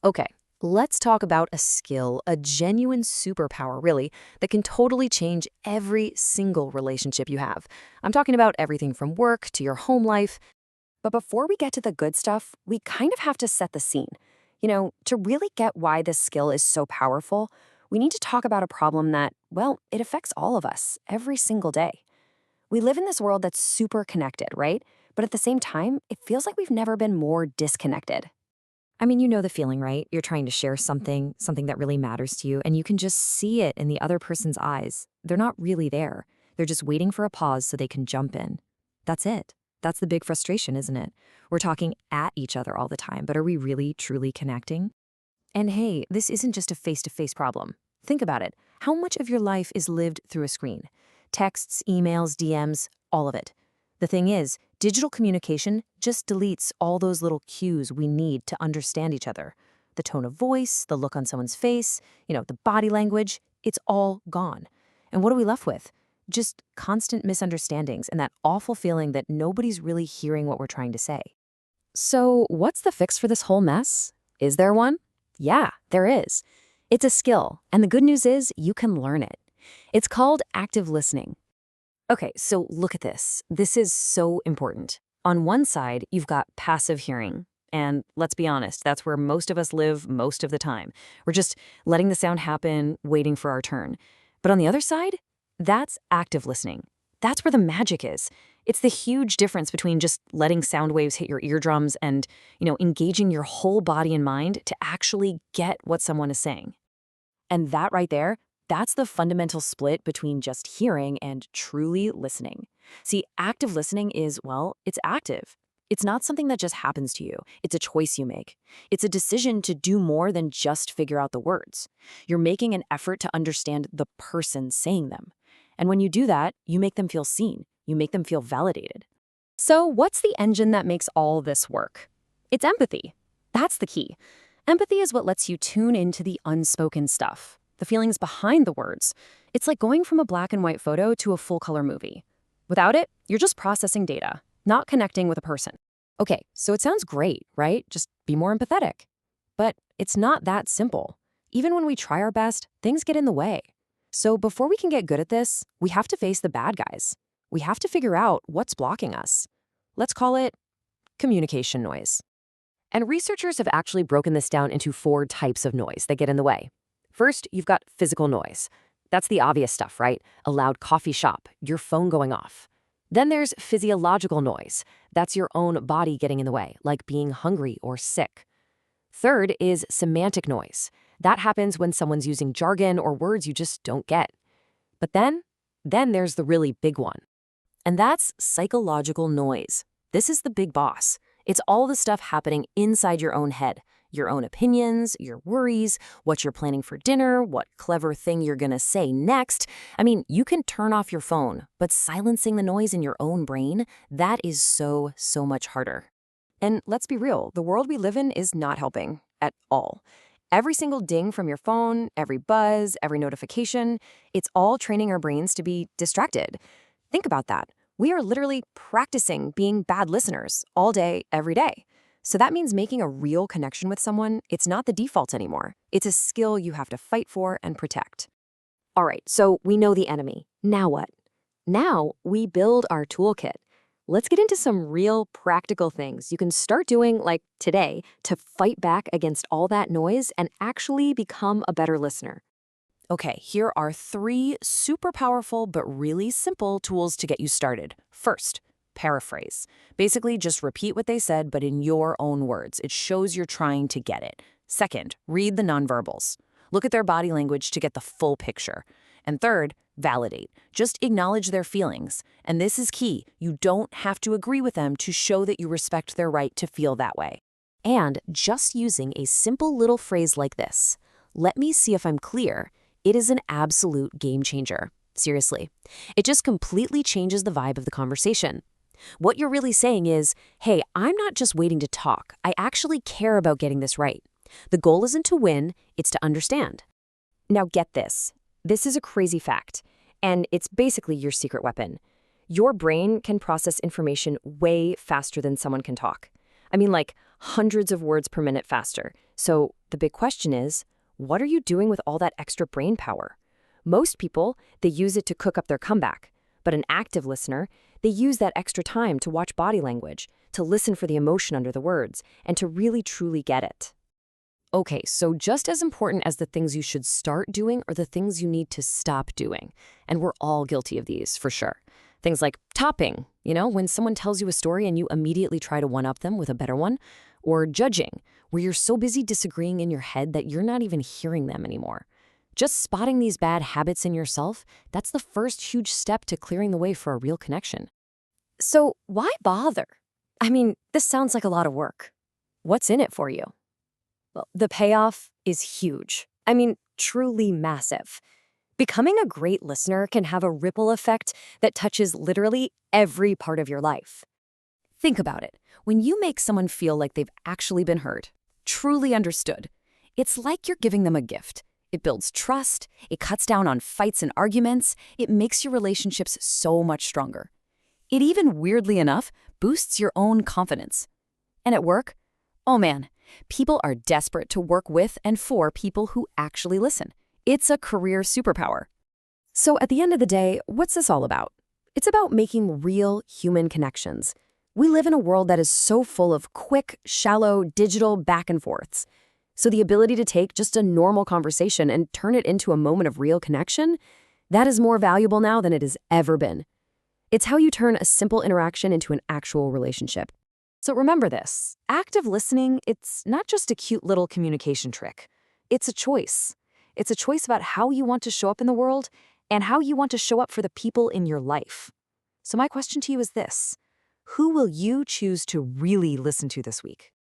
Okay, let's talk about a skill, a genuine superpower, really, that can totally change every single relationship you have. I'm talking about everything from work to your home life. But before we get to the good stuff, we kind of have to set the scene. To really get why this skill is so powerful, we need to talk about a problem that, well, it affects all of us every single day. We live in this world that's super connected, right? But at the same time, it feels like we've never been more disconnected. I mean, you know the feeling, right? You're trying to share something that really matters to you, and you can just see it in the other person's eyes. They're not really there. They're just waiting for a pause so they can jump in. That's it. That's the big frustration, isn't it? We're talking at each other all the time, but are we really, truly connecting? And hey, this isn't just a face-to-face problem. Think about it. How much of your life is lived through a screen? Texts, emails, DMs, all of it. The thing is, digital communication just deletes all those little cues we need to understand each other. The tone of voice, the look on someone's face, the body language, it's all gone. And what are we left with? Just constant misunderstandings and that awful feeling that nobody's really hearing what we're trying to say. So, what's the fix for this whole mess? Is there one? Yeah, there is. It's a skill, and the good news is you can learn it. It's called active listening. Okay, so look at this. This is so important. On one side, you've got passive hearing. And let's be honest, that's where most of us live most of the time. We're just letting the sound happen, waiting for our turn. But on the other side, that's active listening. That's where the magic is. It's the huge difference between just letting sound waves hit your eardrums and, engaging your whole body and mind to actually get what someone is saying. And that right there, that's the fundamental split between just hearing and truly listening. See, active listening is, well, it's active. It's not something that just happens to you. It's a choice you make. It's a decision to do more than just figure out the words. You're making an effort to understand the person saying them. And when you do that, you make them feel seen. You make them feel validated. So what's the engine that makes all this work? It's empathy. That's the key. Empathy is what lets you tune into the unspoken stuff, the feelings behind the words. It's like going from a black and white photo to a full-color movie. Without it, you're just processing data, not connecting with a person. Okay, so it sounds great, right? Just be more empathetic. But it's not that simple. Even when we try our best, things get in the way. So before we can get good at this, we have to face the bad guys. We have to figure out what's blocking us. Let's call it communication noise. And researchers have actually broken this down into 4 types of noise that get in the way. First, you've got physical noise. That's the obvious stuff, right? A loud coffee shop, your phone going off. Then there's physiological noise. That's your own body getting in the way, like being hungry or sick. Third is semantic noise. That happens when someone's using jargon or words you just don't get. But then there's the really big one. And that's psychological noise. This is the big boss. It's all the stuff happening inside your own head. Your own opinions, your worries, what you're planning for dinner, what clever thing you're gonna say next. I mean, you can turn off your phone, but silencing the noise in your own brain, that is so much harder. And let's be real, the world we live in is not helping at all. Every single ding from your phone, every buzz, every notification, it's all training our brains to be distracted. Think about that. We are literally practicing being bad listeners all day, every day. So that means making a real connection with someone, it's not the default anymore. It's a skill you have to fight for and protect. All right, so we know the enemy. Now what? Now we build our toolkit. Let's get into some real practical things you can start doing, like today, to fight back against all that noise and actually become a better listener. Okay, here are 3 super powerful but really simple tools to get you started. First, paraphrase. Basically, just repeat what they said, but in your own words. It shows you're trying to get it. Second, read the nonverbals. Look at their body language to get the full picture. And third, validate. Just acknowledge their feelings. And this is key. You don't have to agree with them to show that you respect their right to feel that way. And just using a simple little phrase like this, "Let me see if I'm clear," it is an absolute game changer. Seriously. It just completely changes the vibe of the conversation. What you're really saying is, hey, I'm not just waiting to talk. I actually care about getting this right. The goal isn't to win, it's to understand. Now get this. This is a crazy fact, and it's basically your secret weapon. Your brain can process information way faster than someone can talk. I mean, like hundreds of words per minute faster. So The big question is, what are you doing with all that extra brain power? Most people, they use it to cook up their comeback. But an active listener, they use that extra time to watch body language, to listen for the emotion under the words, and to really truly get it. Okay, so just as important as the things you should start doing are the things you need to stop doing. And we're all guilty of these, for sure. Things like topping, when someone tells you a story and you immediately try to one-up them with a better one. Or judging, where you're so busy disagreeing in your head that you're not even hearing them anymore. Just spotting these bad habits in yourself, that's the first huge step to clearing the way for a real connection. So why bother? I mean, this sounds like a lot of work. What's in it for you? Well, the payoff is huge. I mean, truly massive. Becoming a great listener can have a ripple effect that touches literally every part of your life. Think about it. When you make someone feel like they've actually been heard, truly understood, it's like you're giving them a gift. It builds trust, it cuts down on fights and arguments, it makes your relationships so much stronger. It even, weirdly enough, boosts your own confidence. And at work, oh man, people are desperate to work with and for people who actually listen. It's a career superpower. So at the end of the day, what's this all about? It's about making real human connections. We live in a world that is so full of quick, shallow, digital back and forths. So the ability to take just a normal conversation and turn it into a moment of real connection, that is more valuable now than it has ever been. It's how you turn a simple interaction into an actual relationship. So remember this, active listening, it's not just a cute little communication trick. It's a choice. It's a choice about how you want to show up in the world and how you want to show up for the people in your life. So my question to you is this: who will you choose to really listen to this week?